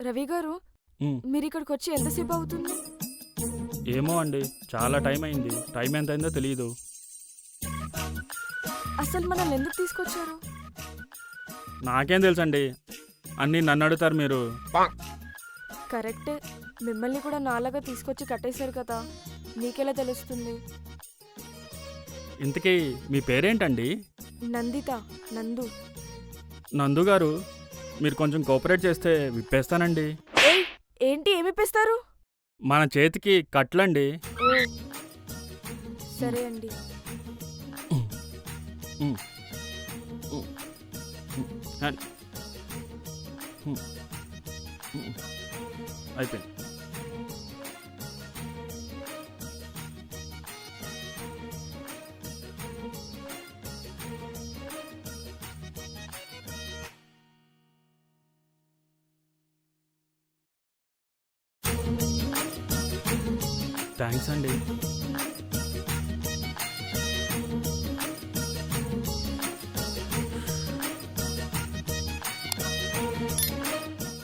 రవి గారు, ఉమ్, మీరు ఇక్కడికి వచ్చి ఎంతసేపు అవుతుంది? ఏమో అండి, చాలా టైం అయింది. టైం ఎంత అయిందో తెలియదు. అసలు మనల్ని ఎందుకు తీసుకొచ్చారు? నాకేం తెలుసండి, అన్నీ నన్ను అడుగుతారు మీరు. కరెక్టే, మిమ్మల్ని కూడా నాలాగా తీసుకొచ్చి కట్టేశారు కదా, మీకెలా తెలుస్తుంది? ఇంతకీ మీ పేరేంటండి? నందిత, నందు. నందు గారు, మీరు కొంచెం కోఆపరేట్ చేస్తే విప్పేస్తానండి. ఏయ్, ఏంటి ఏమిప్పిస్తారు? మన చేతికి కట్లండి. ఓ, సరే అండి. ఉమ్, ఉమ్, ఉమ్, అండ్- ఉమ్, ఉమ్, అయిపోయింది. థ్యాంక్స్ అండి.